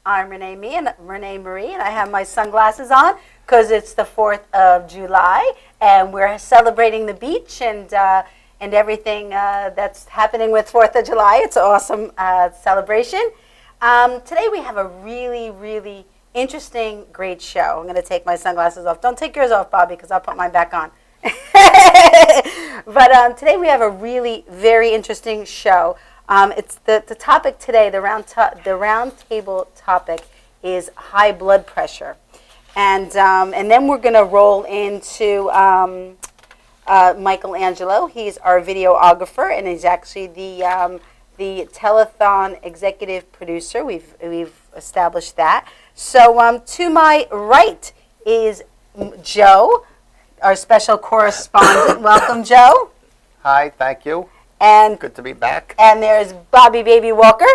I'm ReneMarie, and I have my sunglasses on because it's the 4th of July, and we're celebrating the beach and everything that's happening with 4th of July. It's an awesome celebration. Today we have a really, really interesting, great show. I'm going to take my sunglasses off. Don't take yours off, Bobby, because I'll put mine back on. But today we have a really very interesting show. It's the topic today, the round table topic is high blood pressure. And then we're going to roll into Michelangelo. He's our videographer, and he's actually the telethon executive producer. We've established that. So to my right is Joe, our special correspondent. Welcome, Joe. Hi, thank you. And good to be back. And there's Bobby Baby Walker,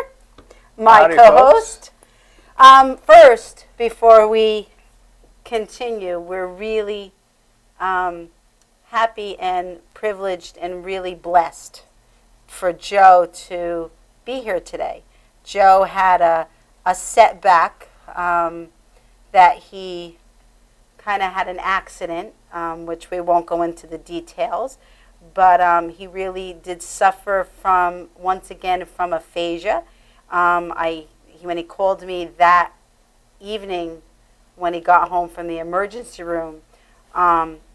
my Howdy, co-host. First, before we continue, we're really happy and privileged and really blessed for Joe to be here today. Joe had a setback that he kind of had an accident, which we won't go into the details, but he really did suffer from, once again, from aphasia. When he called me that evening when he got home from the emergency room,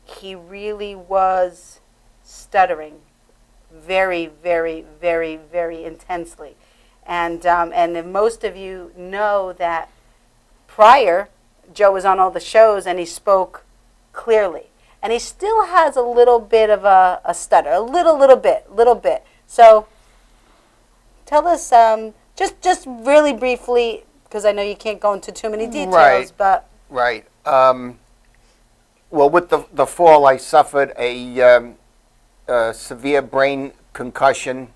he really was stuttering very, very, very, very intensely. And most of you know that prior, Joe was on all the shows and he spoke clearly. And he still has a little bit of a stutter, a little bit. So tell us, just really briefly, because I know you can't go into too many details, Right. but... Right. Well, with the fall, I suffered a severe brain concussion,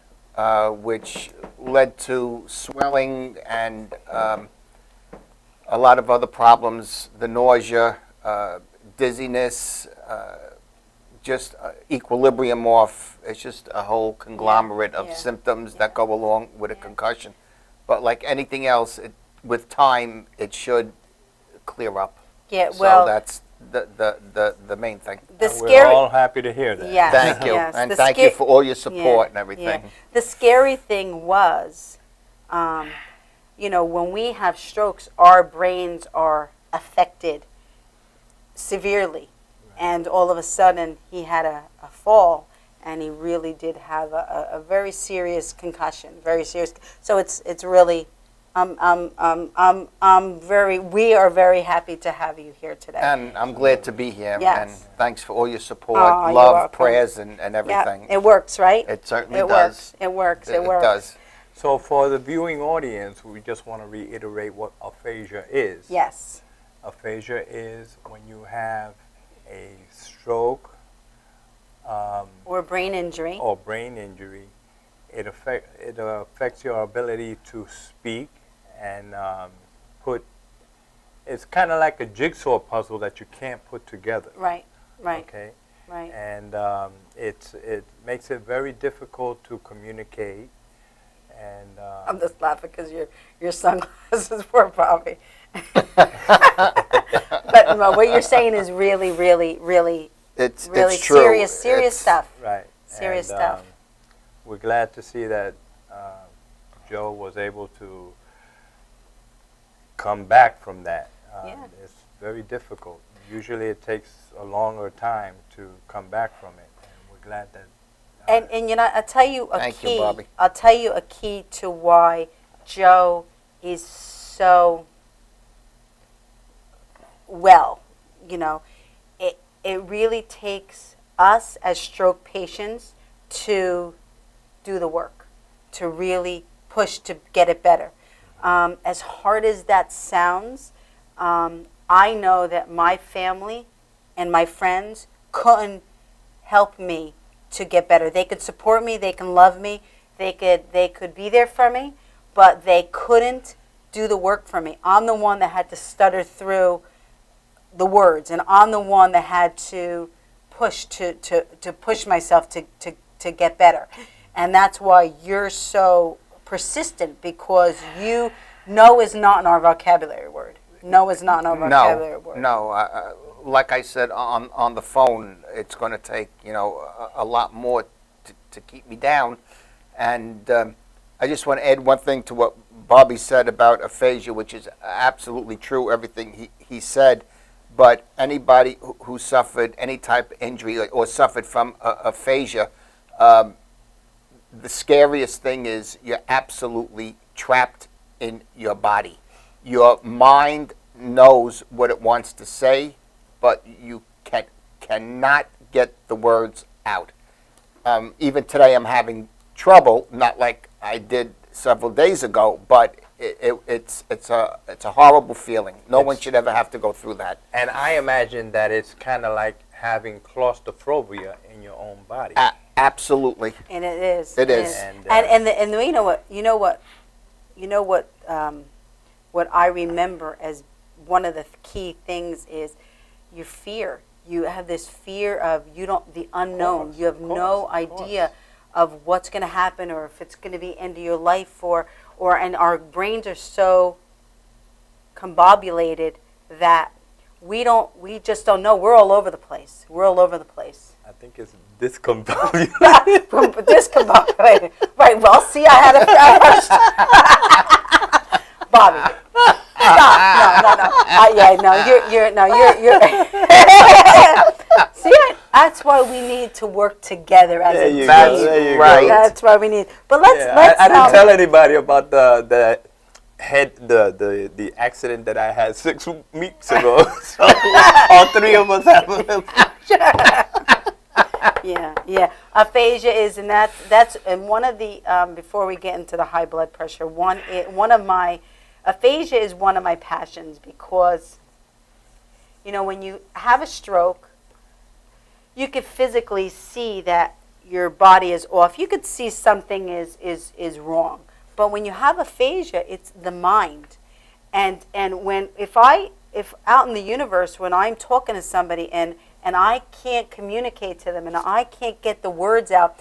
which led to swelling and a lot of other problems, the nausea, dizziness, just equilibrium off. It's just a whole conglomerate of symptoms that go along with a concussion. But like anything else, with time, it should clear up. Yeah, well... So that's the main thing. We're all happy to hear that. Yes, Thank you. yes. And thank you for all your support and everything. Yeah. The scary thing was, when we have strokes, our brains are affected severely. And all of a sudden, he had a fall, and he really did have a very serious concussion, very serious. So it's really, we are very happy to have you here today. And I'm glad to be here. Yes. And thanks for all your support, You're love, welcome. prayers, and everything. Yeah, it works, right? It certainly does. It works. It does. So for the viewing audience, we just want to reiterate what aphasia is. Yes. Aphasia is when you have a stroke or brain injury. It affects your ability to speak and it's kind of like a jigsaw puzzle that you can't put together. Right. Okay. Right. And it makes it very difficult to communicate. And I'm just laughing because your sunglasses were Bobby. But what you're saying is really, really, really, it's true. Serious stuff. Right. Serious stuff. We're glad to see that Joe was able to come back from that. It's very difficult. Usually it takes a longer time to come back from it. And we're glad that... And I'll tell you a Thank key. you, Bobby. I'll tell you a key to why Joe is so well. It really takes us as stroke patients to do the work, to really push to get it better. As hard as that sounds, I know that my family and my friends couldn't help me to get better. They could support me, they can love me, they could be there for me, but they couldn't do the work for me. I'm the one that had to stutter through the words, and I'm the one that had to push to push myself to get better. And that's why you're so persistent, because you No is not in our vocabulary word. No is not in our vocabulary word. No. Like I said on the phone, it's going to take a lot more to keep me down. And I just want to add one thing to what Bobby said about aphasia, which is absolutely true. Everything he said. But anybody who suffered any type of injury or suffered from aphasia, the scariest thing is you're absolutely trapped in your body. Your mind knows what it wants to say, but you cannot get the words out. Even today I'm having trouble, not like I did several days ago, but it's a horrible feeling. No one should ever have to go through that. And I imagine that it's kind of like having claustrophobia in your own body. Absolutely. And it is. It is. And you know what I remember as one of the key things is your fear. You have this fear of the unknown. You have no idea of what's going to happen, or if it's going to be end of your life, and our brains are so combobulated that we just don't know. We're all over the place. I think it's discombobulated. Discombobulated. Right. Well, see, I had a Bobby. Stop. No. You're. See, that's why we need to work together as a team. There you go. That's why we need. But let's. I didn't tell anybody about the accident that I had 6 weeks ago. So all 3 of us have them. Yeah. Aphasia is, and that's one of the before we get into the high blood pressure. Aphasia is one of my passions because, when you have a stroke, you could physically see that your body is off. You could see something is wrong. But when you have aphasia, it's the mind. And if out in the universe, when I'm talking to somebody and I can't communicate to them and I can't get the words out,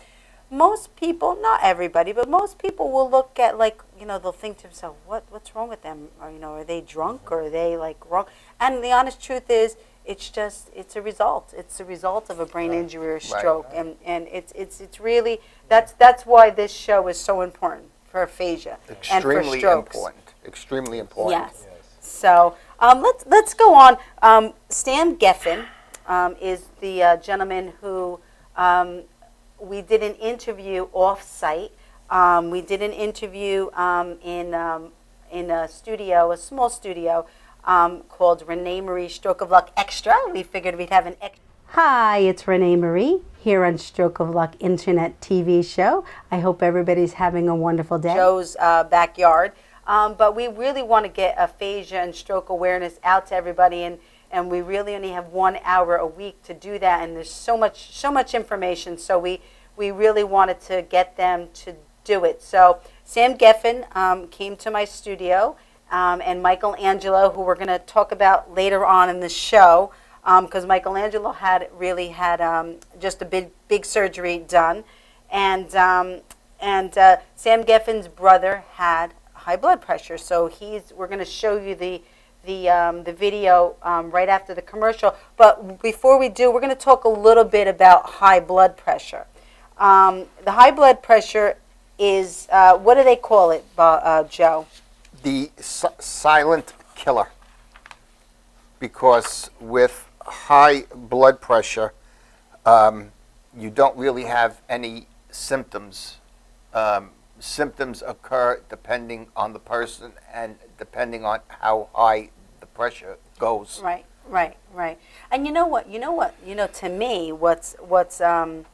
most people, not everybody, but most people will look at they'll think to themselves, what's wrong with them? Or, are they drunk, or are they wrong? And the honest truth is, it's a result. It's a result of a brain injury or stroke. Right. And it's really, that's why this show is so important for aphasia and for strokes. Extremely important. Yes. So let's go on. Sam Geffen is the gentleman who we did an interview off-site. We did an interview in a studio, a small studio, called ReneMarie Stroke of Luck Extra. We figured we'd have an extra. Hi, it's ReneMarie here on Stroke of Luck Internet TV show. I hope everybody's having a wonderful day. Joe's backyard. But we really want to get aphasia and stroke awareness out to everybody, and we really only have 1 hour a week to do that, and there's so much information, so we really wanted to get them to do it. So Sam Geffen came to my studio, and Michelangelo, who we're going to talk about later on in the show, because Michelangelo had just a big surgery done, and Sam Geffen's brother had high blood pressure. So we're going to show you the video right after the commercial. But before we do, we're going to talk a little bit about high blood pressure. The high blood pressure is, what do they call it, Joe? The silent killer. Because with high blood pressure, you don't really have any symptoms. Symptoms occur depending on the person and depending on how high the pressure goes. Right. And you know what? To me, what's a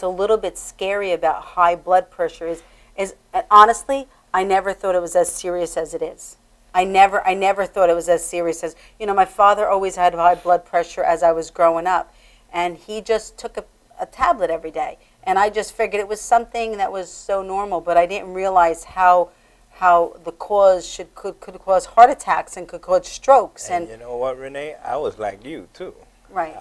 little bit scary about high blood pressure is honestly, I never thought it was as serious as it is. I never thought it was as serious as, my father always had high blood pressure as I was growing up, and he just took a tablet every day. And I just figured it was something that was so normal, but I didn't realize how the cause could cause heart attacks and could cause strokes. And you know what, Renee? I was like you too. Right.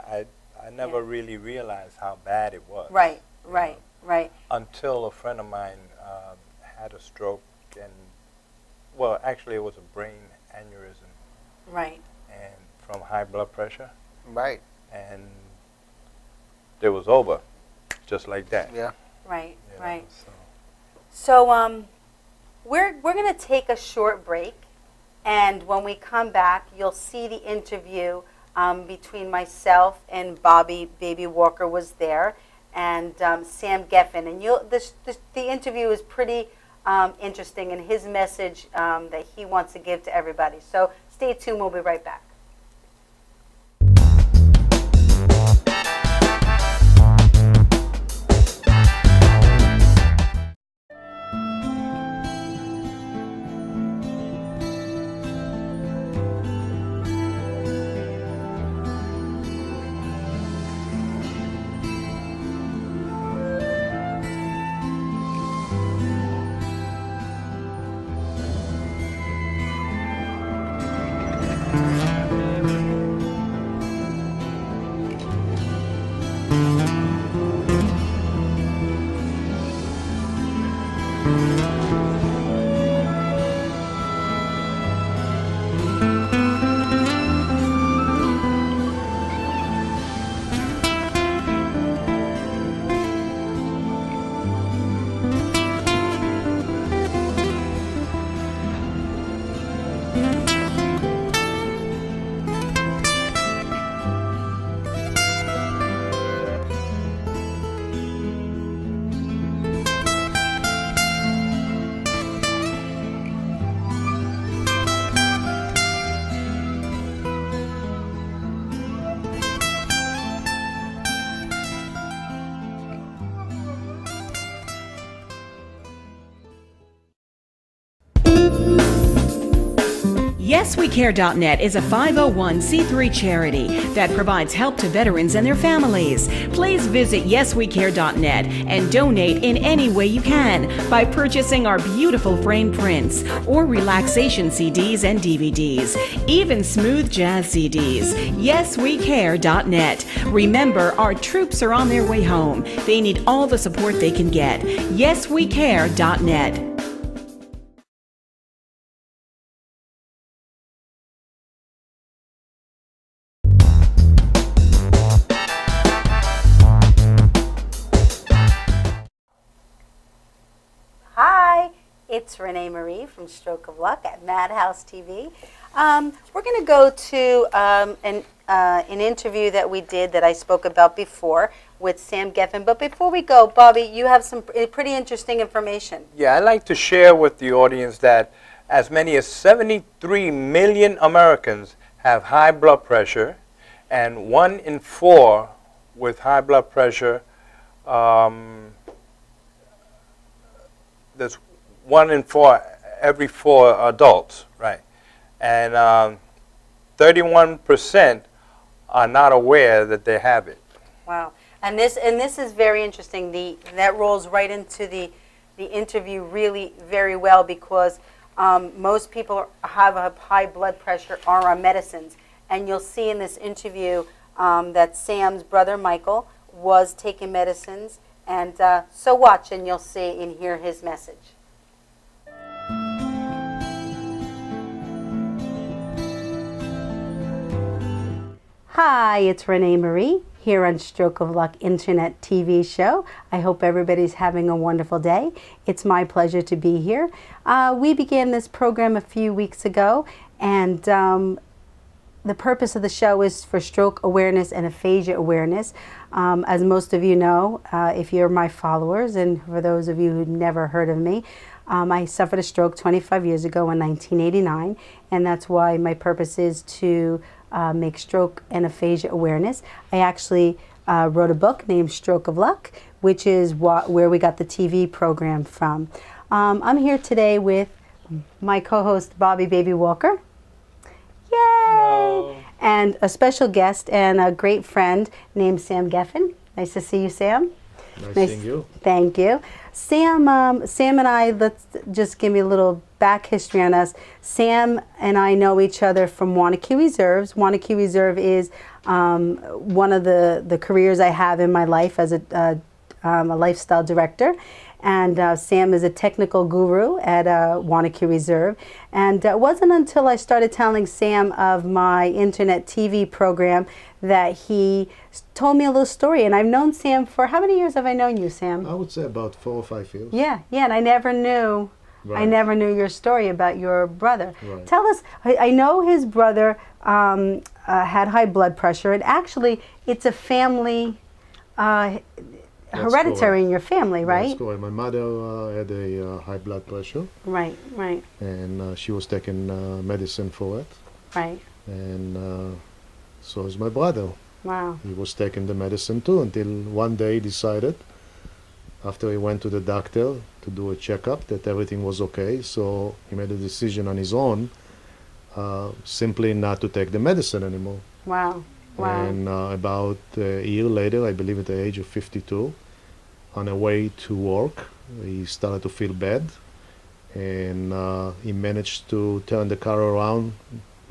I never really realized how bad it was. Right. Right. Until a friend of mine had a stroke, and well, actually, it was a brain aneurysm, Right. and from high blood pressure, Right. and it was over, just like that. Yeah. Right. you know, Right. so. So we're going to take a short break, and when we come back, you'll see the interview between myself and Bobby Baby Walker was there, and Sam Geffen. And the interview is pretty interesting, and his message that he wants to give to everybody. So stay tuned. We'll be right back. YesWeCare.net is a 501c3 charity that provides help to veterans and their families. Please visit YesWeCare.net and donate in any way you can by purchasing our beautiful frame prints or relaxation CDs and DVDs, even smooth jazz CDs. YesWeCare.net. Remember, our troops are on their way home. They need all the support they can get. YesWeCare.net. Hi, it's ReneMarie from Stroke of Luck at Madhouse TV. We're going to go to an interview that we did that I spoke about before with Sam Geffen. But before we go, Bobby, you have some pretty interesting information. Yeah, I'd like to share with the audience that as many as 73 million Americans have high blood pressure, and 1 in 4 with high blood pressure, there's 1 in 4, every 4 adults, right? And 31% are not aware that they have it. Wow. And this is very interesting. That rolls right into the interview really very well, because most people have a high blood pressure, are on medicines. And you'll see in this interview that Sam's brother Michael was taking medicines. And so watch, and you'll see and hear his message. Hi, it's ReneMarie here on Stroke of Luck Internet TV show. I hope everybody's having a wonderful day. It's my pleasure to be here. We began this program a few weeks ago, and the purpose of the show is for stroke awareness and aphasia awareness. As most of you know, if you're my followers, and for those of you who've never heard of me, I suffered a stroke 25 years ago in 1989, and that's why my purpose is to make stroke and aphasia awareness. I actually wrote a book named Stroke of Luck, which is where we got the TV program from. I'm here today with my co-host Bobby Baby Walker. Yay! Hello. And a special guest and a great friend named Sam Geffen. Nice to see you, Sam. Nice seeing you. Thank you. Sam and I, let's just give me a little back history on us. Sam and I know each other from Wanakee Reserves. Wanakee Reserve is one of the careers I have in my life as a lifestyle director. And Sam is a technical guru at Wanakee Reserve. And it wasn't until I started telling Sam of my internet TV program that he told me a little story. And I've known Sam for, how many years have I known you, Sam? I would say about 4 or 5 years. Yeah, and I never knew. I Right. never knew your story about your brother. Right. Tell us. I know his brother had high blood pressure, and actually, it's a family hereditary in your family, right? That's correct. My mother had a high blood pressure, Right, right, and she was taking medicine for it. right. And so is my brother. Wow. He was taking the medicine too until one day he decided, after he went to the doctor to do a checkup, that everything was okay. So he made a decision on his own, simply not to take the medicine anymore. Wow. Wow. And about a year later, I believe at the age of 52, on the way to work, he started to feel bad. And he managed to turn the car around,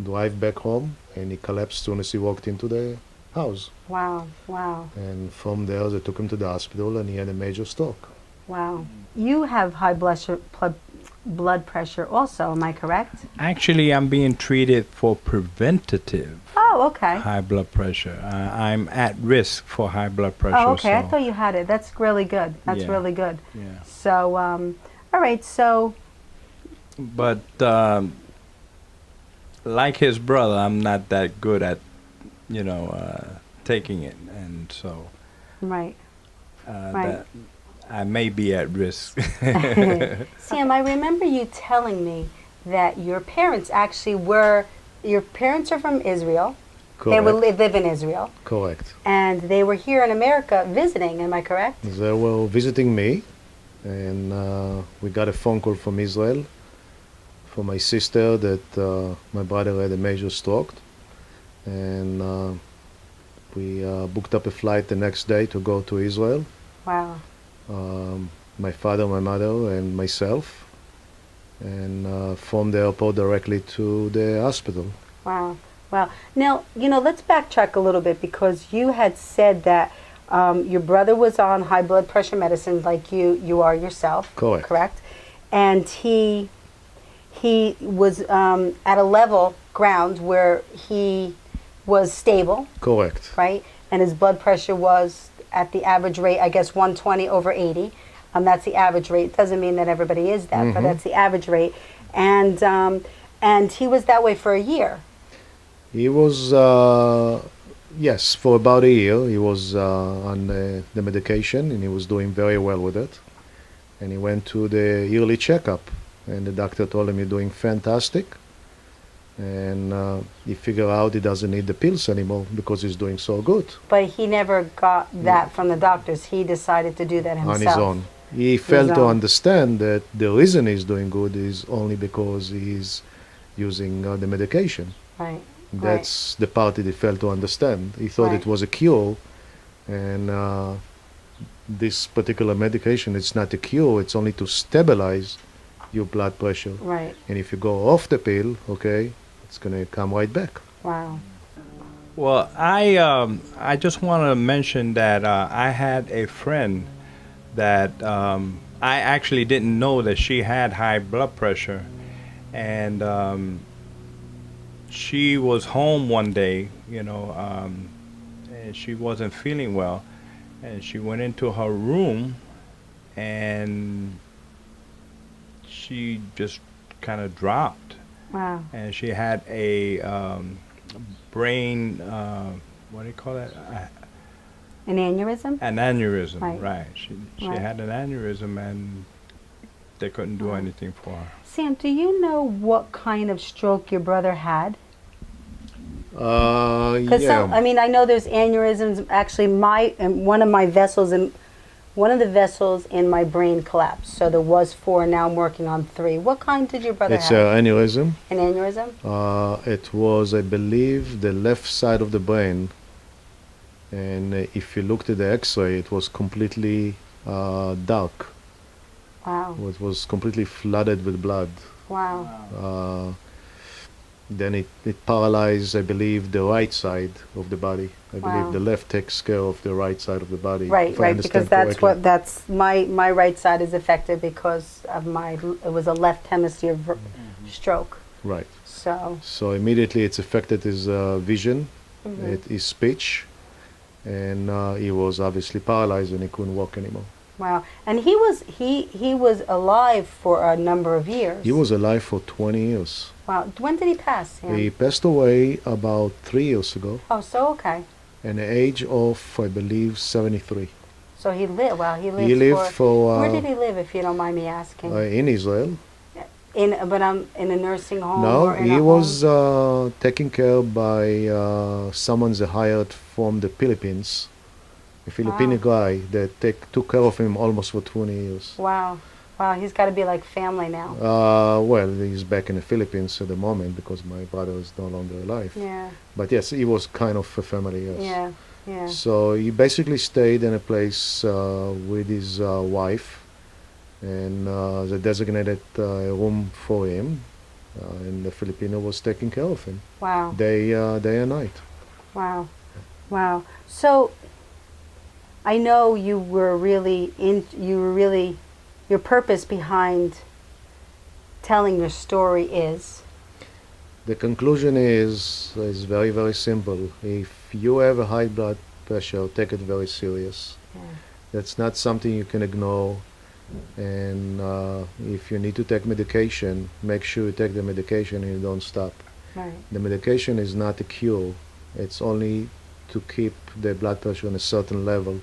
drive back home, and he collapsed as soon as he walked into the house. Wow. Wow. And from there, they took him to the hospital, and he had a major stroke. Wow. You have high blood pressure also, am I correct? Actually, I'm being treated for preventative Oh, okay. high blood pressure. I'm at risk for high blood pressure. Oh, okay. I so, thought you had it. That's really good. That's Yeah. really good. yeah. So, all right. So, But like his brother, I'm not that good at, taking it, and so right. Right. that I may be at risk. Sam, I remember you telling me that your parents actually your parents are from Israel. They Correct. live in Israel. Correct. And they were here in America visiting, am I correct? They were visiting me, and we got a phone call from Israel from my sister that my brother had a major stroke, and we booked up a flight the next day to go to Israel. Wow. My father, my mother, and myself, and from the airport directly to the hospital. Wow. Wow. Now, let's backtrack a little bit because you had said that your brother was on high blood pressure medicine like you are yourself. Correct. Correct? And he was at a level ground where he was stable, Correct. right? And his blood pressure was at the average rate, I guess, 120 over 80. That's the average rate. Doesn't mean that everybody is that, but that's the average rate. And he was that way for a year. He was, yes, for about a year. He was on the medication, and he was doing very well with it. And he went to the yearly checkup, and the doctor told him, "You're doing fantastic." And he figured out he doesn't need the pills anymore because he's doing so good But he never got that from the doctors. He decided to do that himself. on his own. He failed to own. understand that the reason he's doing good is only because he's using the medication. Right. That's the part that he failed to understand. He thought Right. it was a cure, and this particular medication, it's not a cure, it's only to stabilize your blood pressure. Right. And if you go off the pill, okay, it's going to come right back. Wow. Well, I just want to mention that I had a friend that I actually didn't know that she had high blood pressure, and she was home one day, and she wasn't feeling well, and she went into her room, and she just kind of dropped, Wow. and she had a brain, what do you call that? An aneurysm? An aneurysm, Right. right. She Right. had an aneurysm, and they couldn't do anything for her. Sam, do you know what kind of stroke your brother had? Because Yeah. I know there's aneurysms. Actually, one of the vessels in my brain collapsed. So there was 4. Now I'm working on 3. What kind did your brother It's have? an aneurysm. An aneurysm? It was, I believe, the left side of the brain. And if you looked at the X-ray, it was completely dark. Wow. It was completely flooded with blood. Wow. Then it paralyzed, I believe, the right side of the body. I Wow. believe the left takes care of the right side of the body. Right, if I right, because understand correctly. that's my right side is affected because of it was a left hemisphere stroke. Right. So, So immediately it's affected his vision, mhm. his speech, and he was obviously paralyzed and he couldn't walk anymore. Wow. And he was alive for a number of years. He was alive for 20 years. Wow. When did he pass, Sam? He passed away about 3 years ago, Oh, so okay. at the age of, I believe, 73. So he lived. Wow, he lived. He lived for Where did he live, if you don't mind me asking? in Israel. But in a nursing home. No, or in he a was home? taken care by someone they hired from the Philippines, a Filipino guy that took care of him almost for 20 years. Wow. Wow. He's got to be like family now. Well, he's back in the Philippines at the moment because my brother is no longer alive. Yeah. But yes, he was kind of a family, yes. Yeah. Yeah. So he basically stayed in a place with his wife, and they designated a room for him, and the Filipino was taking care of him Wow. day and night. Wow. Wow. So I know you were really your purpose behind telling your story is The conclusion is very, very simple. If you have a high blood pressure, take it very serious. Yeah. That's not something you can ignore. And if you need to take medication, make sure you take the medication and you don't stop. right. The medication is not a cure. It's only to keep the blood pressure on a certain level,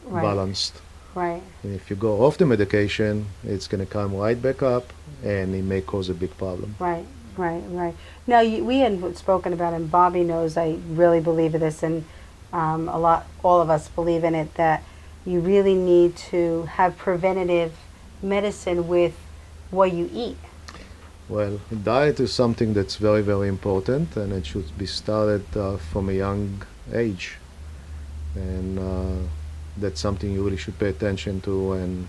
Right. balanced. Right. And if you go off the medication, it's going to come right back up, and it may cause a big problem. Right. Right. Right. Now we had spoken about, and Bobby knows I really believe in this, and all of us believe in it, that you really need to have preventative medicine with what you eat. Well, diet is something that's very, very important, and it should be started from a young age. And that's something you really should pay attention to and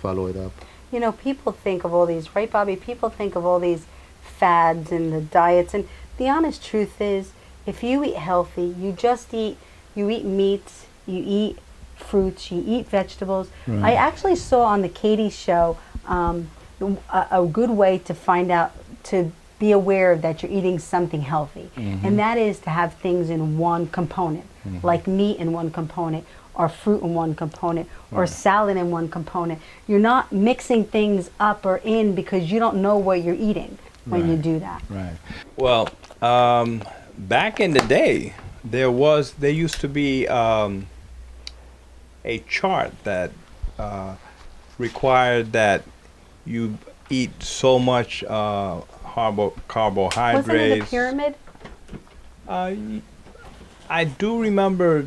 follow it up. You know, people think of all these, right, Bobby? People think of all these fads and the diets, and the honest truth is, if you eat healthy, you eat meats, you eat fruits, you eat vegetables. Right. I actually saw on the Katie show a good way to find out, to be aware that you're eating something healthy, and that is to have things in one component, like meat in one component, or fruit in one component, or salad in one component. You're not mixing things up or in because you don't know what you're eating when you do that. Right. Well, back in the day, there used to be a chart that required that you eat so much carbohydrates. Wasn't it a pyramid? I do remember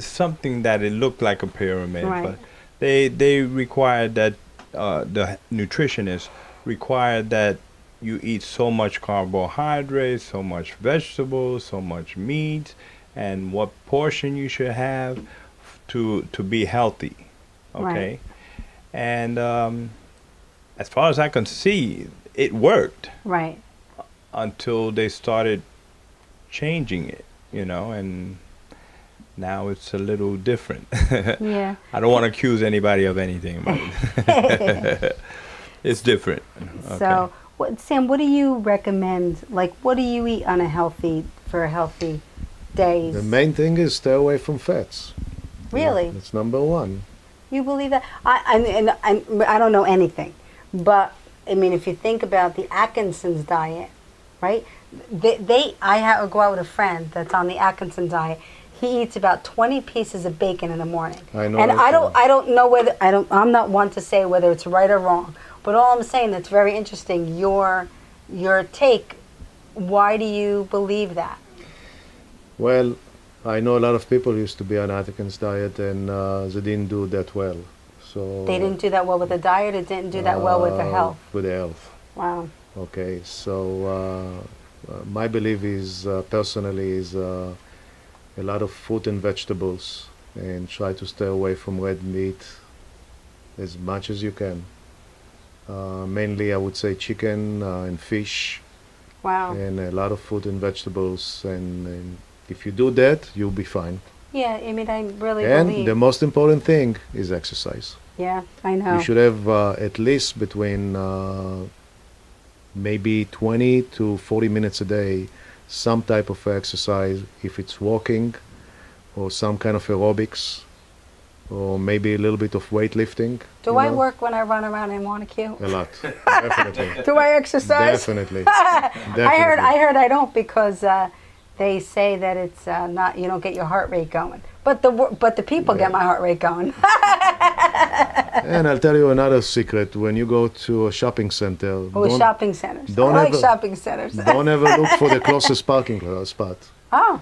something that it looked like a pyramid, Right. but they required that the nutritionists required that you eat so much carbohydrates, so much vegetables, so much meat, and what portion you should have to be healthy. Okay, Right. and as far as I can see, it worked Right. until they started changing it, and now it's a little different. Yeah. I don't want to accuse anybody of anything, but it's different. Okay. So, Sam, what do you recommend? Like, what do you eat on for a healthy days? The main thing is stay away from fats. Really? That's number one. You believe that? I don't know anything, but I mean, if you think about the Atkinson's diet, right? I go out with a friend that's on the Atkinson diet. He eats about 20 pieces of bacon in the morning. I know. And that I don't know whether I'm not one to say whether it's right or wrong, but all I'm saying, that's very interesting. Your take. Why do you believe that? Well, I know a lot of people used to be on Atkins diet, and they didn't do that well. So They didn't do that well with the diet. It didn't do that well with their health. With their health. Wow. Okay, so my belief is personally is a lot of fruit and vegetables, and try to stay away from red meat as much as you can. Mainly, I would say chicken and fish. Wow. Wow. and a lot of fruit and vegetables. And if you do that, you'll be fine. Yeah, I mean, I really And believe. the most important thing is exercise. Yeah, I know. You should have at least between maybe 20 to 40 minutes a day, some type of exercise, if it's walking or some kind of aerobics or maybe a little bit of weightlifting. Do you I know? work when I run around in Wanacue? A lot, definitely. Do I exercise? Definitely. I heard I don't because they say that it's not, you don't get your heart rate going. But the people get my heart rate going. And I'll tell you another secret. When you go to a shopping center, Oh, shopping centers. I don't like ever- shopping centers. don't ever look for the closest parking spot. Oh,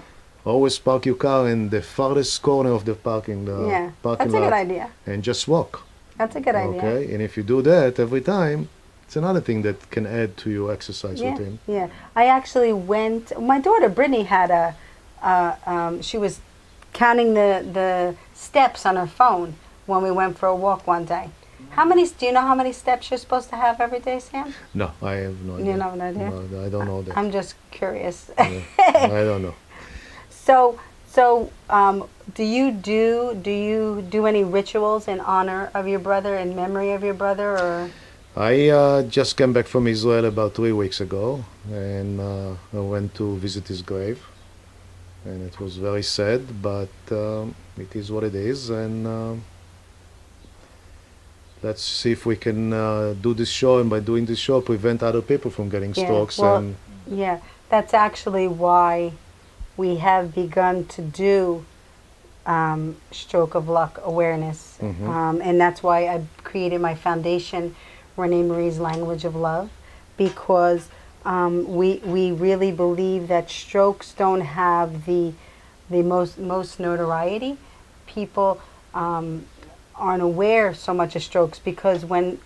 Always park your car in the farthest corner of the parking yeah. parking That's a lot good idea. and just walk. That's a good idea. Okay, and if you do that every time, it's another thing that can add to your exercise Yeah, routine. yeah. I actually went. My daughter Brittany had she was counting the steps on her phone when we went for a walk one day. Do you know how many steps you're supposed to have every day, Sam? No, I have no idea. You have no idea? No, I don't know that. I'm just curious. Yeah, I don't know. So, do you do any rituals in honor of your brother, in memory of your brother, or? I just came back from Israel about 3 weeks ago, and I went to visit his grave, and it was very sad, but it is what it is, and let's see if we can do this show, and by doing this show, prevent other people from getting Yeah, strokes. well, And Yeah, that's actually why we have begun to do Stroke of Luck awareness, and that's why I created my foundation, ReneMarie's Language of Love, because we really believe that strokes don't have the most notoriety. People aren't aware so much of strokes because when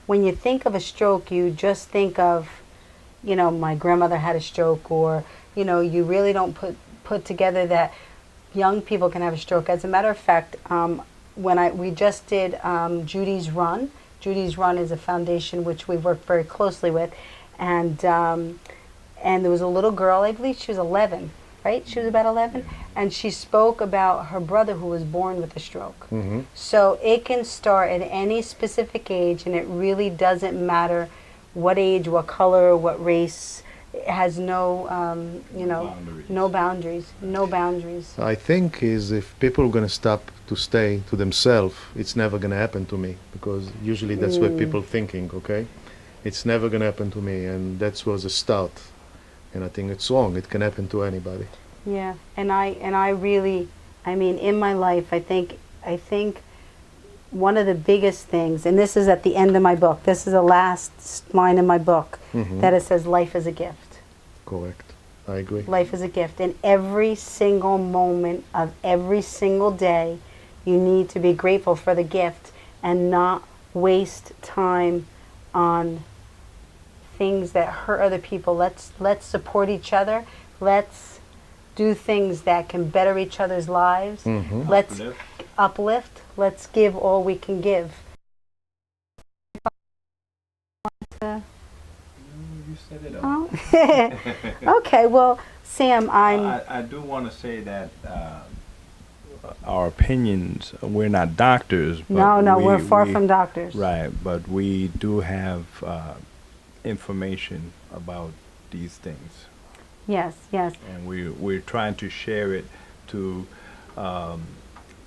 you think of a stroke, you just think of, my grandmother had a stroke, or you really don't put together that young people can have a stroke. As a matter of fact, we just did Judy's Run. Judy's Run is a foundation which we work very closely with, and there was a little girl, I believe she was 11, right? She was about 11, and she spoke about her brother who was born with a stroke. So it can start at any specific age, and it really doesn't matter what age, what color, what race. It has no boundaries. I think is if people are going to stop to stay to themselves, it's never going to happen to me, because usually that's what people thinking, okay? It's never going to happen to me, and that was a start. And I think it's wrong. It can happen to anybody. Yeah, and I really, in my life, I think one of the biggest things, and this is at the end of my book, this is the last line in my book, that it says, life is a gift. Correct. I agree. Life is a gift. And every single moment of every single day, you need to be grateful for the gift and not waste time on things that hurt other people. Let's support each other. Let's do things that can better each other's lives. Let's uplift. Let's give all we can give. You said it all. Oh. Okay, well, Sam, I do want to say that our opinions, we're not doctors. But no, we're far from doctors. Right, but we do have information about these things. Yes. And we're trying to share it to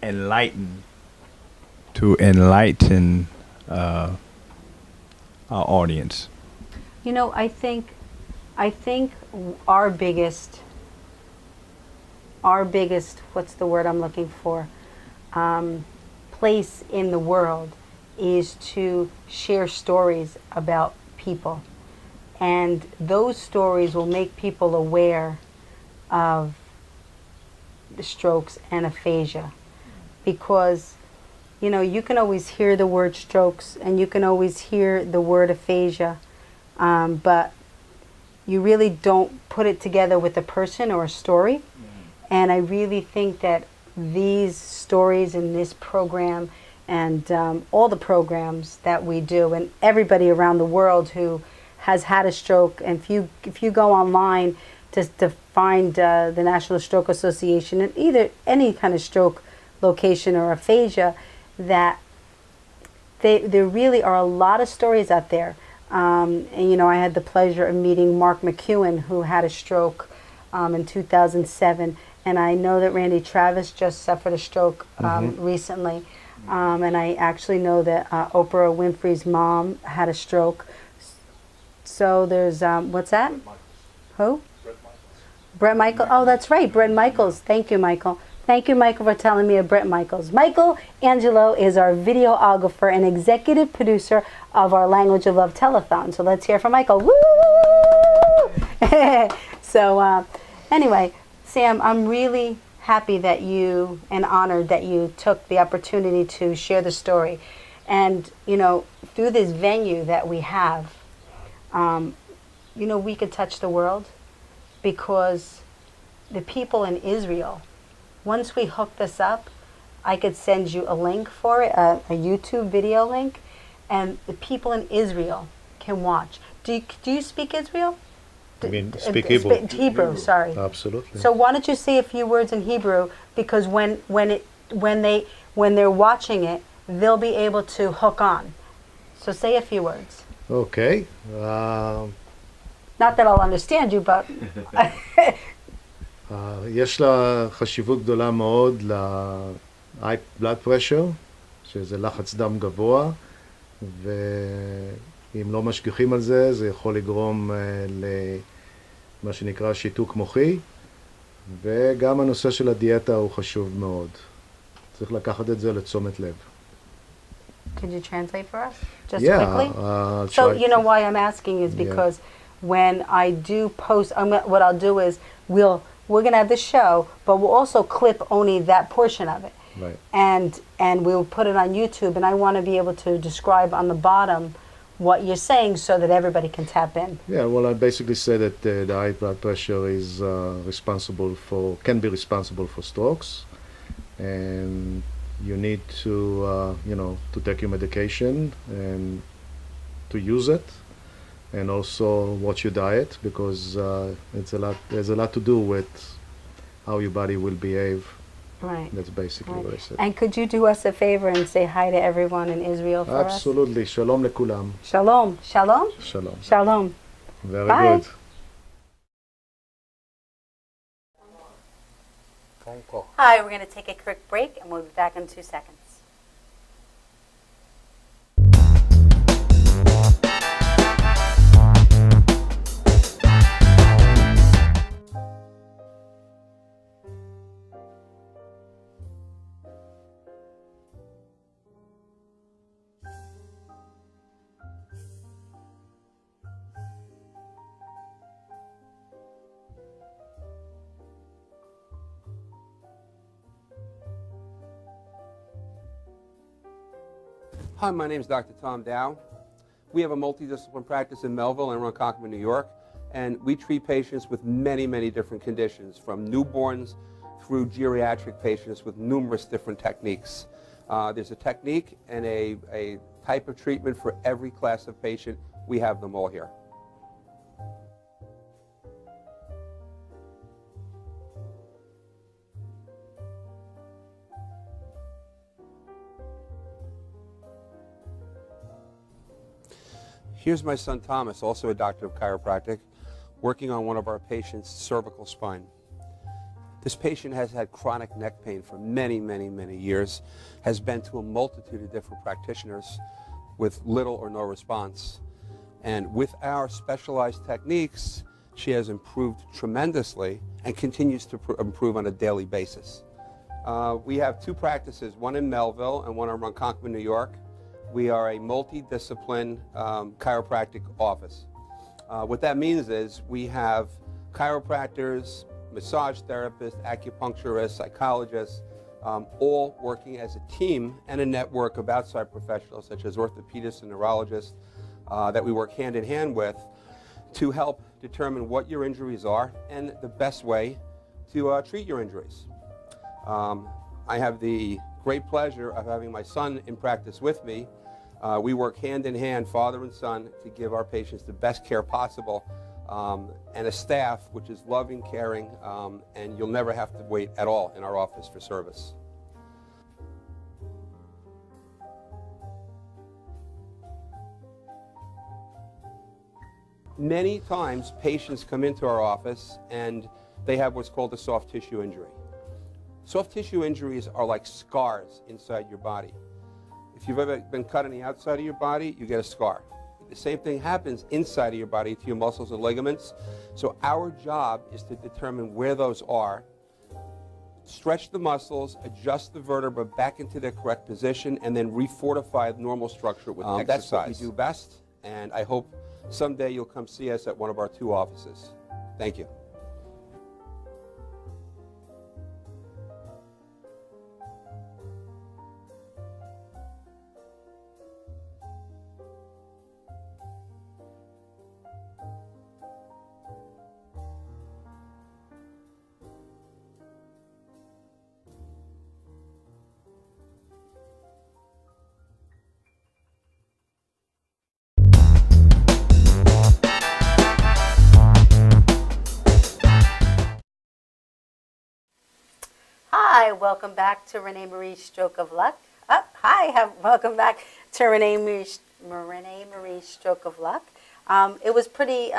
enlighten our audience. I think our biggest, what's the word I'm looking for, place in the world is to share stories about people. And those stories will make people aware of the strokes and aphasia. Because, you can always hear the word strokes and you can always hear the word aphasia, but you really don't put it together with a person or a story. And I really think that these stories in this program and all the programs that we do, and everybody around the world who has had a stroke. And if you go online to find the National Stroke Association and either any kind of stroke location or aphasia, that there really are a lot of stories out there. And I had the pleasure of meeting Mark McEwen, who had a stroke in 2007, and I know that Randy Travis just suffered a stroke recently, and I actually know that Oprah Winfrey's mom had a stroke. So there's what's that? Who? Brett Michaels. Oh, that's right, Brett Michaels. Thank you, Michael. Thank you, Michael, for telling me of Brett Michaels. Michael Angelo is our videographer and executive producer of our Language of Love telethon. So let's hear from Michael. Woo! So anyway, Sam, I'm really happy that you, and honored that you took the opportunity to share the story. And, through this venue that we have, we could touch the world, because the people in Israel, once we hook this up, I could send you a link for it, a YouTube video link, and the people in Israel can watch. Do you speak Israel? I mean, speak Hebrew. Hebrew, sorry. Absolutely. So why don't you say a few words in Hebrew, because when they're watching it, they'll be able to hook on. So say a few words. Okay. Not that I'll understand you, but יש לה חשיבות גדולה מאוד ל-high blood pressure, שזה לחץ דם גבוה, ואם לא משגיחים על זה, זה יכול לגרום למה שנקרא שיתוק מוחי, וגם הנושא של הדיאטה הוא חשוב מאוד. צריך לקחת את זה לתשומת לב. Could you translate for us, just Yeah, quickly? So why I'm asking is because when I do post, what I'll do is we're going to have the show, but we'll also clip only that portion of it. Right. And we'll put it on YouTube, and I want to be able to describe on the bottom what you're saying so that everybody can tap in. Yeah, well, I basically said that the high blood pressure is can be responsible for strokes, and you need to, to take your medication and to use it, and also watch your diet, because there's a lot to do with how your body will behave. Right. That's basically what I said. And could you do us a favor and say hi to everyone in Israel for us? Absolutely. Shalom lekulam. Shalom. Shalom? Shalom. Shalom. Very Bye. good. Phone call. Hi, we're going to take a quick break, and we'll be back in 2 seconds. Hi, my name is Dr. Tom Dow. We have a multidisciplinary practice in Melville and Ronkonkoma, New York, and we treat patients with many, many different conditions, from newborns through geriatric patients with numerous different techniques. There's a technique and a type of treatment for every class of patient. We have them all here. Here's my son Thomas, also a doctor of chiropractic, working on one of our patients' cervical spine. This patient has had chronic neck pain for many, many, many years, has been to a multitude of different practitioners with little or no response. And with our specialized techniques, she has improved tremendously and continues to improve on a daily basis. We have two practices, one in Melville and one in Ronkonkoma, New York. We are a multidiscipline chiropractic office. What that means is we have chiropractors, massage therapists, acupuncturists, psychologists, all working as a team and a network of outside professionals such as orthopedists and neurologists that we work hand in hand with to help determine what your injuries are and the best way to treat your injuries. I have the great pleasure of having my son in practice with me. We work hand in hand, father and son, to give our patients the best care possible, and a staff which is loving, caring, and you'll never have to wait at all in our office for service. Many times patients come into our office and they have what's called a soft tissue injury. Soft tissue injuries are like scars inside your body. If you've ever been cut on the outside of your body, you get a scar. The same thing happens inside of your body to your muscles and ligaments. So our job is to determine where those are, stretch the muscles, adjust the vertebra back into their correct position, and then refortify the normal structure with exercise. That's what we do best, and I hope someday you'll come see us at one of our 2 offices. Thank you. Hi, welcome back to ReneMarie Stroke of Luck. Welcome back to ReneMarie Stroke of Luck. It was pretty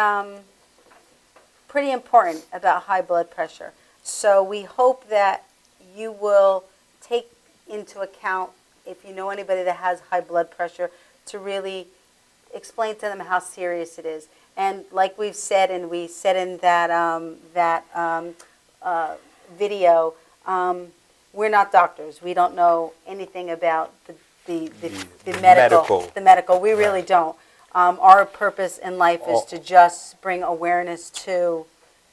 important about high blood pressure. So we hope that you will take into account, if you know anybody that has high blood pressure, to really explain to them how serious it is. And like we've said, and we said in that video, we're not doctors. We don't know anything about the medical. We really don't. Our purpose in life is to just bring awareness to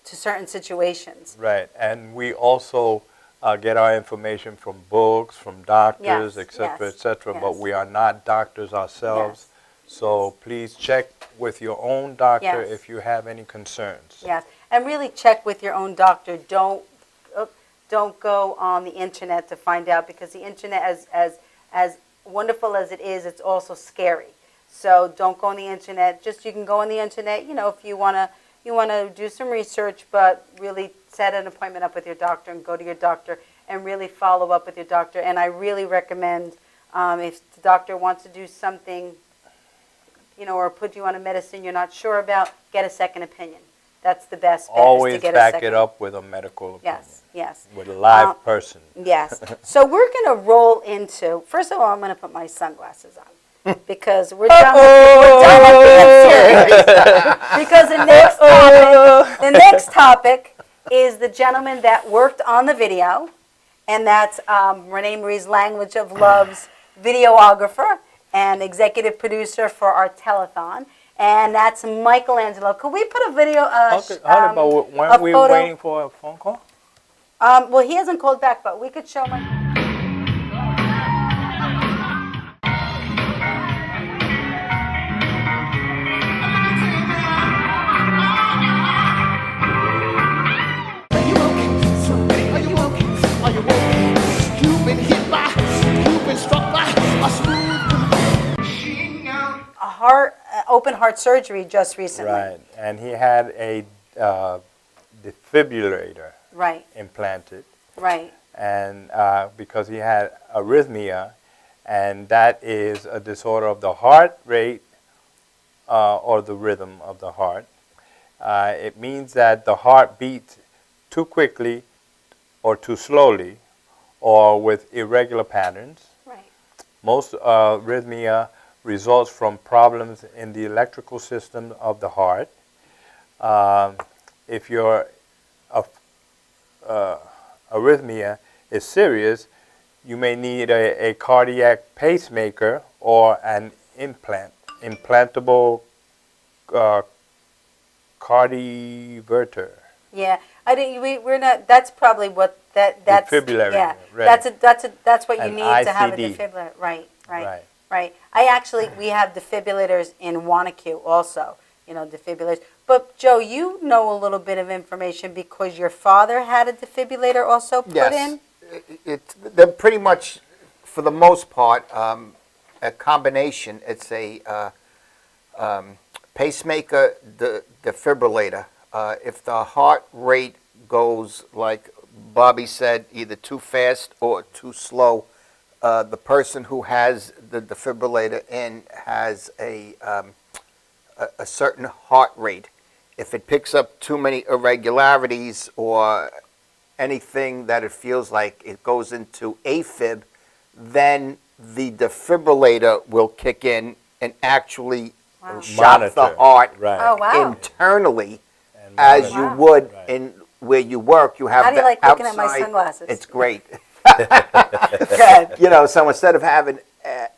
certain situations. Right, and we also get our information from books, from doctors, etc., etc. But we are not doctors ourselves. So please check with your own doctor if you have any concerns. Yes, and really check with your own doctor. Don't go on the internet to find out, because the internet, as wonderful as it is, it's also scary. So don't go on the internet. Just, you can go on the internet, if you wanna do some research, but really set an appointment up with your doctor and go to your doctor and really follow up with your doctor. And I really recommend, if the doctor wants to do something, or put you on a medicine you're not sure about, get a second opinion. That's the best bet. Always is to get back it up with a medical opinion. Yes. With a live person. Yes. So we're going to roll into, first of all, I'm going to put my sunglasses on because we're done with being serious. Because the next topic is the gentleman that worked on the video, and that's ReneMarie's Language of Love's videographer and executive producer for our telethon, and that's Michelangelo. Could we put a video? Weren't we waiting for a phone call? Well, he hasn't called back, but we could show my. Open heart surgery just recently. Right, and he had a defibrillator implanted. Right. And because he had arrhythmia, and that is a disorder of the heart rate or the rhythm of the heart. It means that the heart beats too quickly or too slowly or with irregular patterns. Right. Most arrhythmia results from problems in the electrical system of the heart. If your arrhythmia is serious, you may need a cardiac pacemaker or an implantable cardioverter. Yeah, we're not. That's probably what that's. Defibrillator. Yeah, right. that's what you need ICD. to have a defibrillator. Right. We have defibrillators in Wanacue also, defibrillators. But Joe, you know a little bit of information because your father had a defibrillator also put in? They're pretty much, for the most part, a combination. It's a pacemaker defibrillator. If the heart rate goes, like Bobby said, either too fast or too slow, the person who has the defibrillator in has a certain heart rate. If it picks up too many irregularities or anything that it feels like it goes into AFib, then the defibrillator will kick in and actually shock the Monitor. heart Right. Oh, wow. internally, And as monitor. you Wow. would Right. in where you work. You have How do you the like looking at my outside- sunglasses? It's great. Good. You know, so instead of having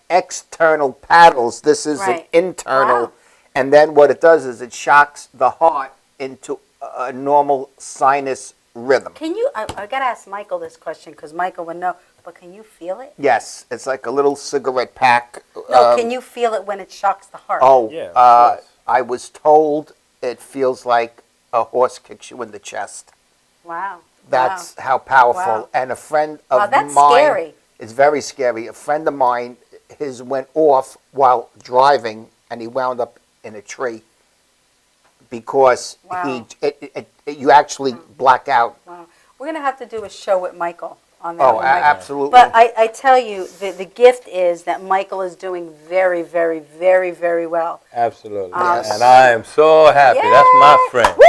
external paddles, this is Right. an internal. Wow. And then what it does is it shocks the heart into a normal sinus rhythm. Can you, I got to ask Michael this question because Michael would know, but can you feel it? Yes, it's like a little cigarette pack. No, can you feel it when it shocks the heart? Oh, Yeah, of course. I was told it feels like a horse kicks you in the chest. Wow. That's how powerful. Wow. And a friend of Wow, that's mine, scary. it's very scary. A friend of mine, his went off while driving, and he wound up in a tree because Wow. you actually black out. Wow. We're going to have to do a show with Michael on that. Oh, one, Michael. absolutely. But I tell you, the gift is that Michael is doing very, very, very, very well. Absolutely. Yes. And I am so happy. That's my Yay! friend. Woo!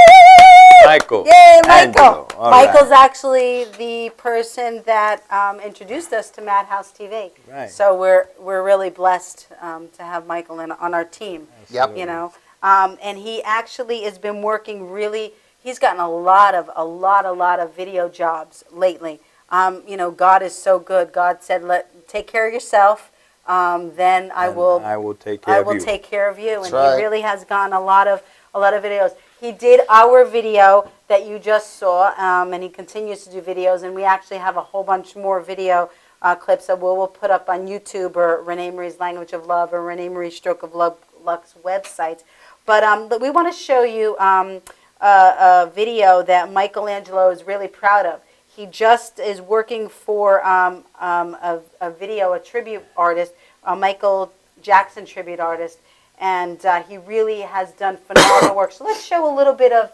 Michael. Yay, Michael. Angelo. All right. Michael's actually the person that introduced us to Madhouse TV. Right. So we're really blessed to have Michael on our team. Yep. You know, and he actually has been working really. He's gotten a lot of video jobs lately. You know, God is so good. God said, take care of yourself. Then I will take care of you. take care of you. That's And right. he really has gotten a lot of videos. He did our video that you just saw, and he continues to do videos. And we actually have a whole bunch more video clips that we'll put up on YouTube or ReneMarie's Language of Love or ReneMarie Stroke of Luck's website. But we want to show you a video that Michelangelo is really proud of. He just is working for a tribute artist, a Michael Jackson tribute artist, and he really has done phenomenal work. So let's show a little bit of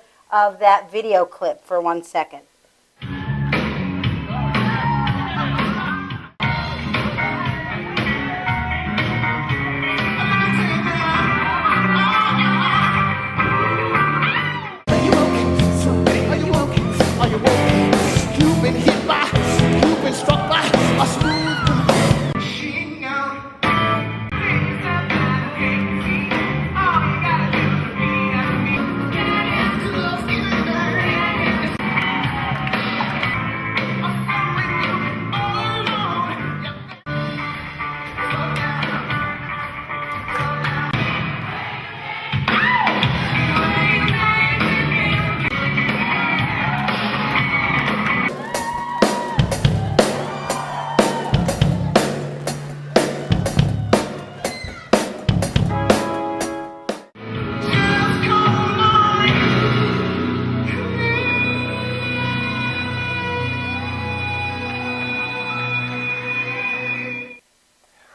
that video clip for 1 second.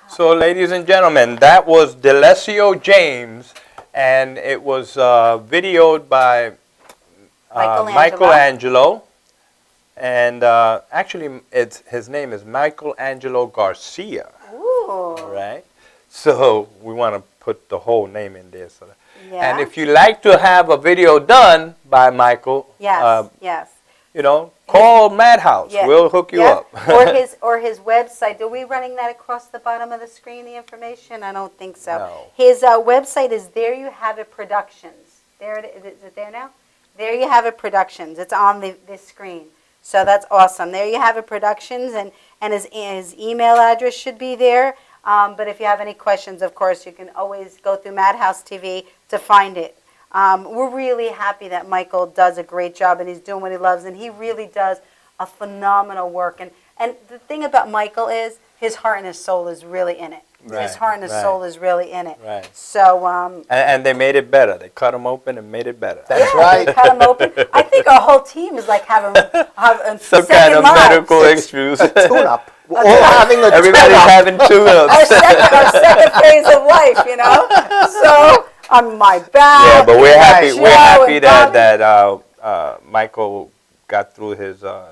So, ladies and gentlemen, that was Delesio James, and it was videoed by Michelangelo. And actually, his name is Michelangelo Garcia. Ooh. All right. So we want to put the whole name in there. So Yeah. And if you like to have a video done by Michael, Yes. Yes. you know, call Madhouse. Yeah. We'll hook you Yeah. up. or his website. Are we running that across the bottom of the screen, the information? I don't think so. No. His website is There You Have It Productions. There it is it there now? There You Have It Productions. It's on this screen. So that's awesome. There You Have It Productions, and his email address should be there. But if you have any questions, of course, you can always go through Madhouse TV to find it. We're really happy that Michael does a great job and he's doing what he loves, and he really does a phenomenal work. And the thing about Michael is his heart and his soul is really in it. His Right, heart and his right. soul is really in it. Right. So And they made it better. They cut him open and made it better. That's yeah, right. they cut him open. I think our whole team is like having Some second kind of lives. medical issues. Tune up. We're all having a Everybody's turn-up. having two of our them. second phase of life, you know. So on my back. Yeah, but we're happy. Joe We're happy and that Bobby. Michael got through his Yeah,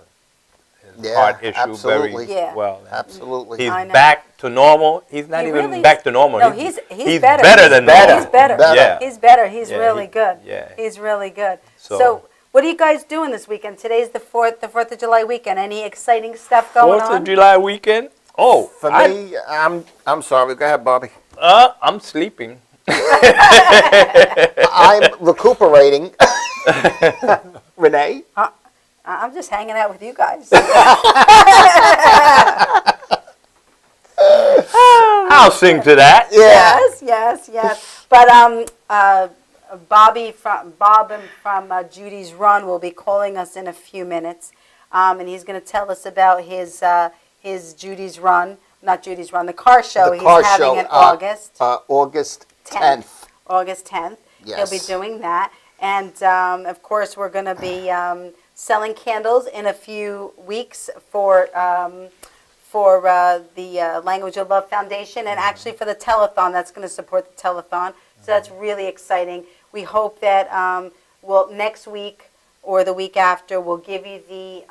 heart issue absolutely. very Yeah. well. Absolutely. He's I know. back to normal. He's not He even really back is. to normal. No, he's he's better. better than better. normal. He's better. Yeah. He's better. He's Yeah, really good. yeah. He's really good. So- So, what are you guys doing this weekend? Today's the 4th of July weekend. Any exciting stuff going 4th on? of July weekend. Oh, For me, I'm sorry. Go ahead, Bobby. I'm sleeping. I'm recuperating. Renee? I'm just hanging out with you guys. I'll sing to that. Yes. But Bob from Judy's Run will be calling us in a few minutes, and he's going to tell us about his Judy's Run, not Judy's Run, the car show The car he's having show, in August. August 10th. August 10th. Yes. He'll be doing that. And, of course, we're going to be selling candles in a few weeks for the Language of Love Foundation and actually for the telethon. That's going to support the telethon. So that's really exciting. We hope that next week or the week after, we'll give you the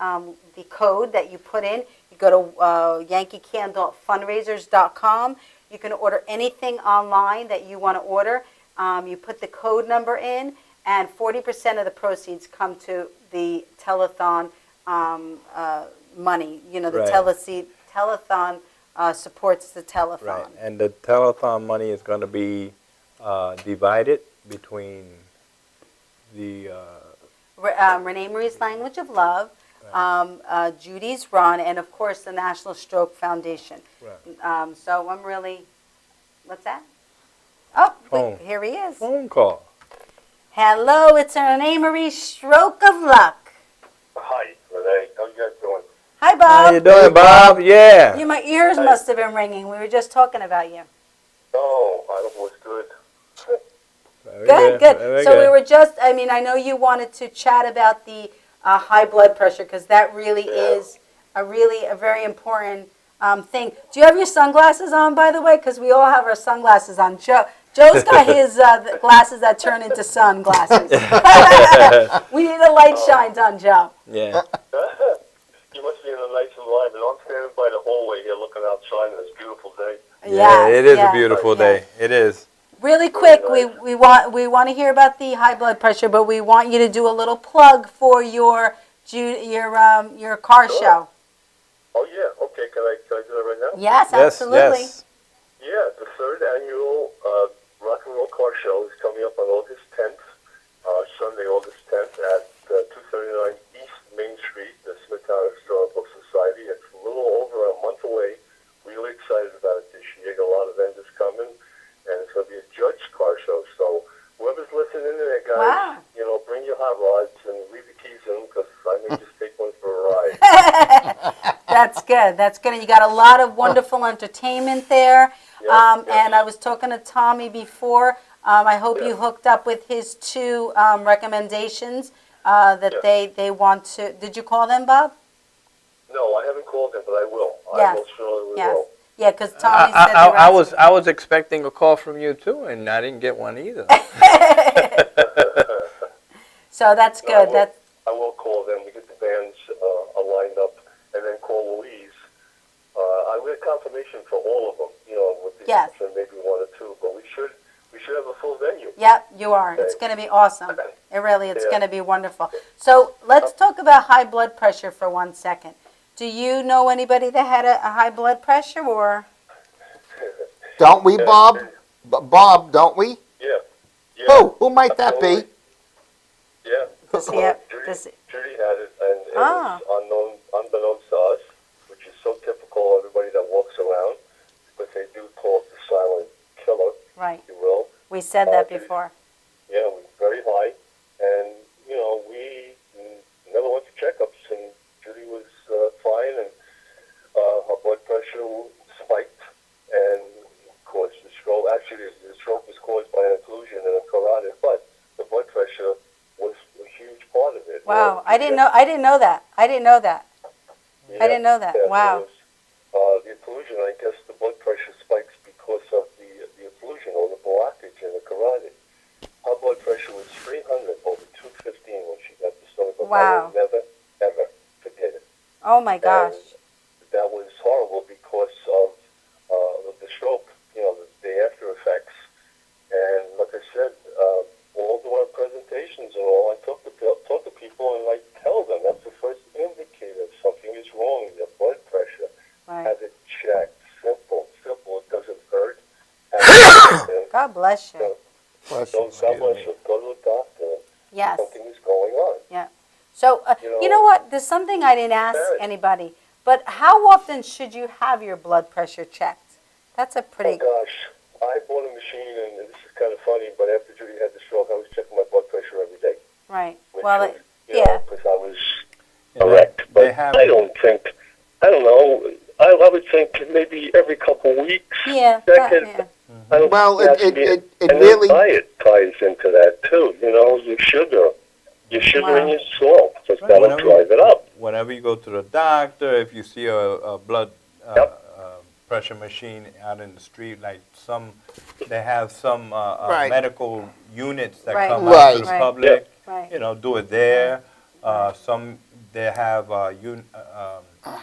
code that you put in. You go to yankeecandlefundraisers.com. You can order anything online that you want to order. You put the code number in, and 40% of the proceeds come to the telethon money. You know, the Right. telethon supports the telethon. Right, and the telethon money is going to be divided between the ReneMarie's Language of Love, Judy's Run, and of course the National Stroke Foundation. Right. So I'm really, what's that? Oh, Phone. here he is. phone call. Hello, it's ReneMarie Stroke of Luck. Hi, Renee. How you guys doing? Hi, Bob. How you doing, Bob? Yeah. My ears must have been ringing. We were just talking about you. Oh, I was good. Very Good. very So we good. were just, I know you wanted to chat about the high blood pressure because that really is a very important thing. Do you have your sunglasses on, by the way? Because we all have our sunglasses on. Joe's got his glasses that turn into sunglasses. We need a light shined on Joe. Yeah. You must be in a nice environment. I'm standing by the hallway here looking outside on this beautiful day. Yeah, it is yes, a beautiful day. It is. Really quick, we want to hear about the high blood pressure, but we want you to do a little plug for your car show. Oh, yeah. Okay, can I do that right now? Yes, absolutely. Yes. Yeah, the third annual Rock and Roll Car Show is coming up on August 10th, Sunday, August 10th at 239 East Main Street, the Smithtown Historical Society. It's a little over a month away. Really excited about it this year. Got a lot of vendors coming, and it's going to be a judge car show. So whoever's listening in there, guys, Wow. Bring your hot rods and leave the keys in because I may just take one for a ride. That's good. And you got a lot of wonderful entertainment there. And I was talking to Tommy before. I hope you hooked up with his two recommendations that they want to. Did you call them, Bob? No, I haven't called them, but I will. Yes. I will surely Yes. will. Yeah, because Tommy said they were I was expecting a call from you too, and I didn't get one either. So that's good. I will call them. We get the bands lined up, and then call Louise. I will get confirmation for all of them. With the Yes. exception maybe one or two, but we should have a full venue. Yep, you are. It's going to be awesome. It's going to be wonderful. So let's talk about high blood pressure for 1 second. Do you know anybody that had a high blood pressure or? Don't we, Bob? Bob, don't we? Yeah. Who might that be? Absolutely. Yeah. Judy had it, and it was unbeknownst to us, which is so typical of everybody that walks around, but they do call it the silent killer, Right. if you will. We said that before. Yeah, it was very high, and we never went for checkups, and Judy was fine, and her blood pressure spiked and caused the stroke. Actually, the stroke was caused by an occlusion and a carotid, but the blood pressure was a huge part of it. Wow, I didn't know that. Yeah, Wow. It was, I Wow. will never, ever forget it. Oh my gosh. And that was horrible because of the stroke, the after effects. And like I said, all the our presentations and all, I talk to people and I tell them that's the first indicator something is wrong. Your blood pressure. Right. Have it checked. Simple. It doesn't hurt. God bless you. So God bless you. Go to a doctor. Yes. Something is going on. Yeah. So, you know what? There's something I didn't ask anybody, but how often should you have your blood pressure checked? That's a pretty... Oh, gosh. I bought a machine, and this is kind of funny, but after Judy had the stroke, I was checking my blood pressure every day. Right. Which Well, was, yeah. because I was Yeah, erect. they But have- I don't know. I would think maybe every couple weeks. Yeah. That could, Yeah. I don't Well, think it and really- then diet ties into that, too. Your sugar. Your sugar and your salt. Just Right. that'll Whenever drive it up. Whenever you go to the doctor, if you see a blood Yep. pressure machine out in the street, like they have some Right. medical units that Right. come Right. out to the Right. public. Right. Do it there. Some they have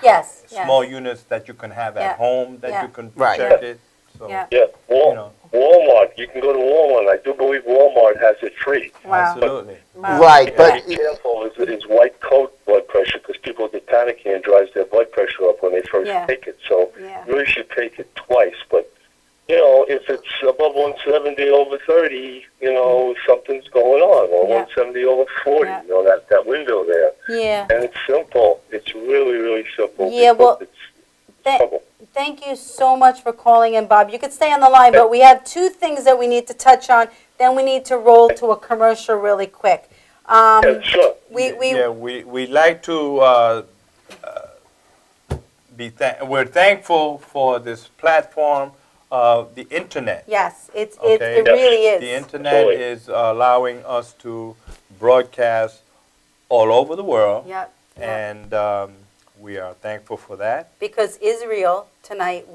Yes. small Yes. units that you can have Yeah. at home that Yeah. you can Right. check it. So, Yeah. Yeah. Walmart. You can go to Walmart. I do believe Walmart has it free. Wow. absolutely. Wow. Right, but Be careful is white coat blood pressure because people get panicky and drives their blood pressure up when they first Yeah. take it. So Yeah. you really should take it twice. But if it's above 170 over 30, something's going on. Or Yeah. 170 over 40. Yeah. That window there. Yeah. And it's simple. It's really, really simple. Yeah, because well, it's trouble. Thank you so much for calling in, Bob. You could stay on the line, but we have two things that we need to touch on. Then we need to roll to a commercial really quick. Yeah, sure. We like to we're thankful for this platform of the internet. Yes, it Okay. really is. The internet Absolutely. is allowing us to broadcast all over the world, Yep. Yep. and we are thankful for that. Because Israel tonight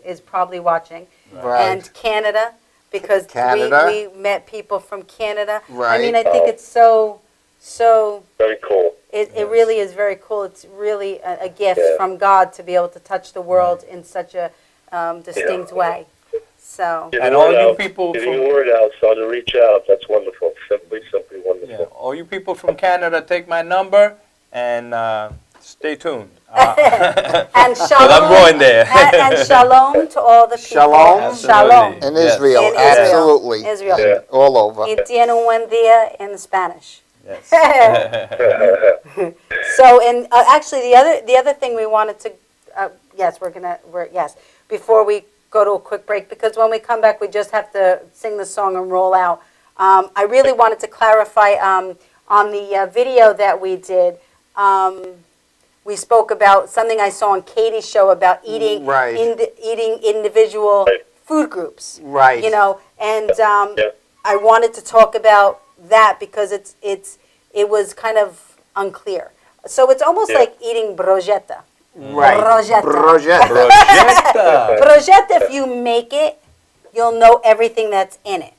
is probably watching, right. and Canada, because Canada. we met people from Canada. I Right. mean, I think it's so. Very cool. It really is very cool. It's really a gift Yeah. from God to be able to touch the world in such a distinct way. So, Get And the all word you out. people Getting from- the word out, so to reach out, that's wonderful. Simply wonderful. Yeah, all you people from Canada, take my number and stay tuned. and shalom. I'm going there. and shalom to all the people. Shalom. Shalom. in Yes. Israel, In Israel. absolutely. Israel. Yeah. All over. Y tiene un buen día in Spanish. Yes. So, and actually, the other thing we wanted to, before we go to a quick break, because when we come back, we just have to sing the song and roll out. I really wanted to clarify on the video that we did. We spoke about something I saw on Katie's show about eating Right. eating individual food groups. Right. And I wanted to talk about that because it was kind of unclear. So it's almost like eating brochetta. Right. Brochetta. Projecta. Brochetta, if you make it, you'll know everything that's in it.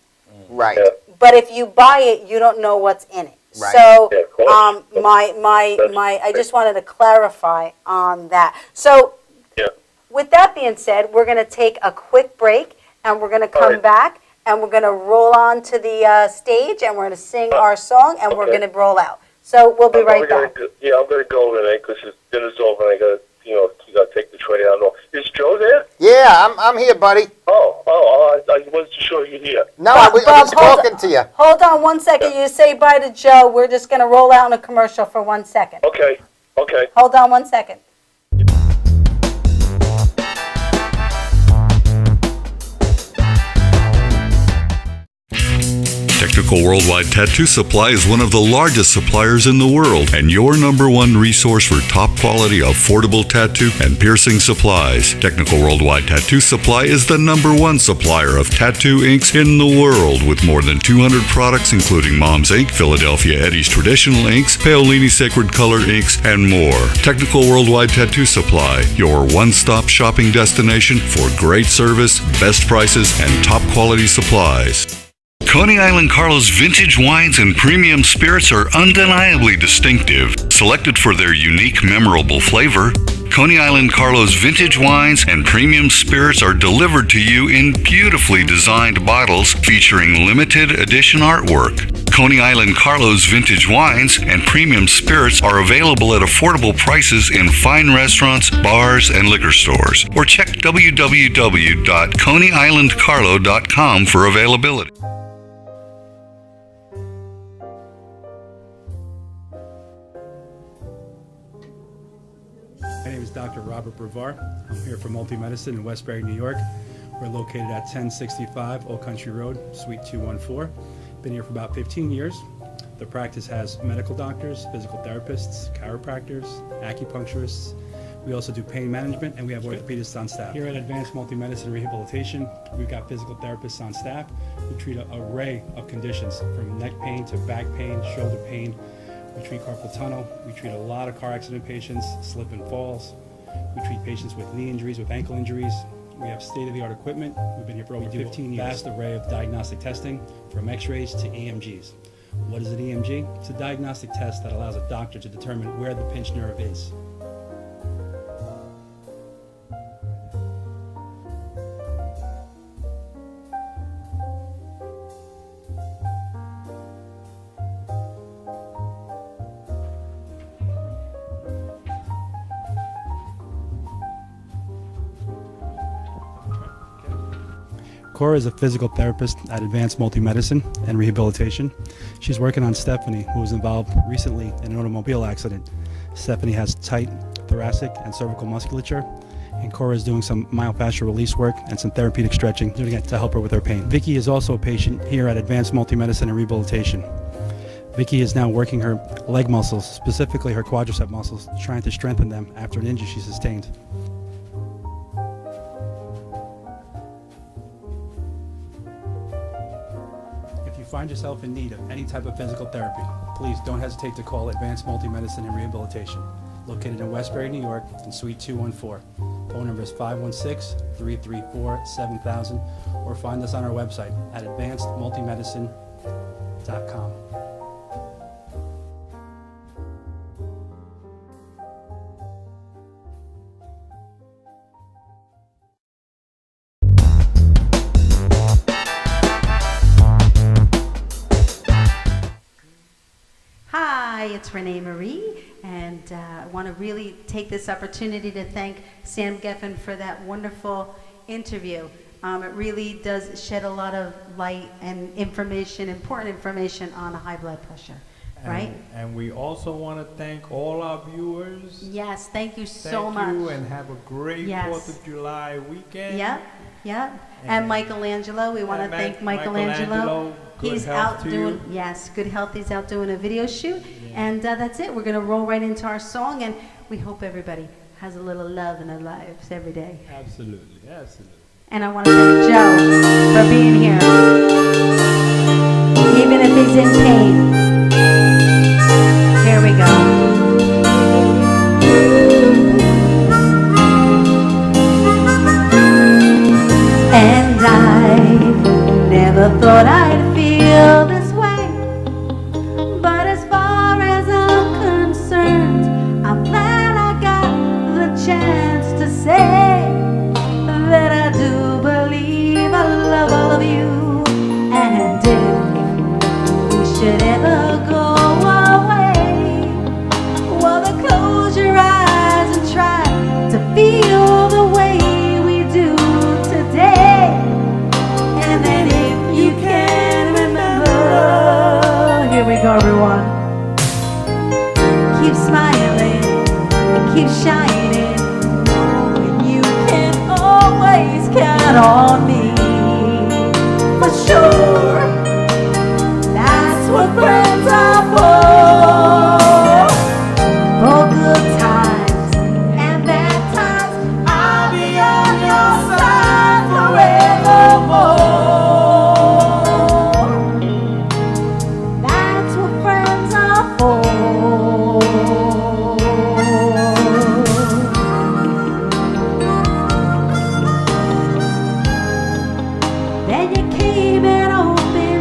Right. Yeah. But if you buy it, you don't know what's in it. Right. So Yeah, of course. I just wanted to clarify on that. So Yeah. with that being said, we're going to take a quick break, and we're going to come right. back, and we're going to roll on to the stage, and we're going to sing our song, and we're Okay. going to roll out. So we'll be I'm right gonna back. go- Yeah, I'm going to go, Renee, because dinner's over and I got to, take the tray out. Is Joe there? Yeah, I'm here, buddy. I wasn't sure you're here. No, Bob, I was Bob, hold talking on. to you. Hold on 1 second. You say bye to Joe. We're just going to roll out in a commercial for 1 second. Okay. Hold on 1 second. Technical Worldwide Tattoo Supply is one of the largest suppliers in the world and your number one resource for top quality, affordable tattoo and piercing supplies. Technical Worldwide Tattoo Supply is the number one supplier of tattoo inks in the world with more than 200 products including Mom's Ink, Philadelphia Eddie's Traditional Inks, Paolini Sacred Color Inks, and more. Technical Worldwide Tattoo Supply, your one-stop shopping destination for great service, best prices, and top quality supplies. Coney Island Carlo's vintage wines and premium spirits are undeniably distinctive, selected for their unique, memorable flavor. Coney Island Carlo's vintage wines and premium spirits are delivered to you in beautifully designed bottles featuring limited edition artwork. Coney Island Carlo's vintage wines and premium spirits are available at affordable prices in fine restaurants, bars, and liquor stores. Or check www.coneyislandcarlo.com for availability. My name is Dr. Robert Brevard. I'm here for Multi-Medicine in Westbury, New York. We're located at 1065 Old Country Road, Suite 214. Been here for about 15 years. The practice has medical doctors, physical therapists, chiropractors, acupuncturists. We also do pain management, and we have orthopedists on staff. Here at Advanced Multi-Medicine Rehabilitation, we've got physical therapists on staff who treat an array of conditions, from neck pain to back pain, shoulder pain. We treat carpal tunnel. We treat a lot of car accident patients, slip and falls. We treat patients with knee injuries, with ankle injuries. We have state-of-the-art equipment. We've been here for over 15 years. Vast array of diagnostic testing, from x-rays to EMGs. What is an EMG? It's a diagnostic test that allows a doctor to determine where the pinched nerve is. Cora is a physical therapist at Advanced Multi-Medicine and Rehabilitation. She's working on Stephanie, who was involved recently in an automobile accident. Stephanie has tight thoracic and cervical musculature, and Cora is doing some myofascial release work and some therapeutic stretching doing it to help her with her pain. Vicky is also a patient here at Advanced Multi-Medicine and Rehabilitation. Vicky is now working her leg muscles, specifically her quadricep muscles, trying to strengthen them after an injury she sustained. If you find yourself in need of any type of physical therapy, please don't hesitate to call Advanced Multi-Medicine and Rehabilitation, located in Westbury, New York, in Suite 214. Phone number is 516-334-7000, or find us on our website at advancedmultimedicine.com. Hi, it's ReneMarie, and I want to really take this opportunity to thank Sam Geffen for that wonderful interview. It really does shed a lot of light and information, important information on high blood pressure, right? And we also want to thank all our viewers. Yes, thank you so much. Thank you, and have a great Yes. 4th of July weekend. Yep, yep. And Michelangelo, we want to thank Michelangelo. Good He's health out to doing, you. yes, good health. He's out doing a video shoot. And that's it. We're going to roll right into our song, and we hope everybody has a little love in their lives every day. Absolutely, absolutely. And I want to thank Joe for being here, even if he's in pain. Here we go. And I never thought I'd feel this way, but as far as I'm concerned, I'm glad I got the chance to say that I do believe I love all of you. And if we should ever go away, well, then close your eyes and try to feel the way we do today. And then if you can remember, here we go, everyone. Keep smiling, keep shining, when you can always count on me. For sure, that's what friends are for good times and bad times. I'll be on your side forevermore. That's what friends are for. Then you came and opened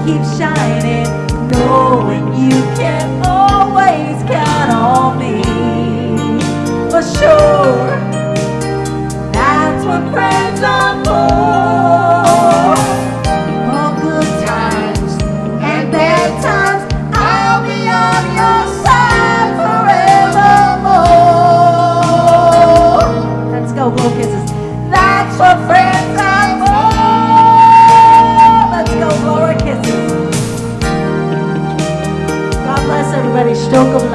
keep shining, knowing you can always count on me. For sure, that's what friends are for. For good times and bad times, I'll be on your side forevermore. Let's go, blow kisses. That's what friends are for. Let's go, blow our kisses. God bless everybody. Stroke of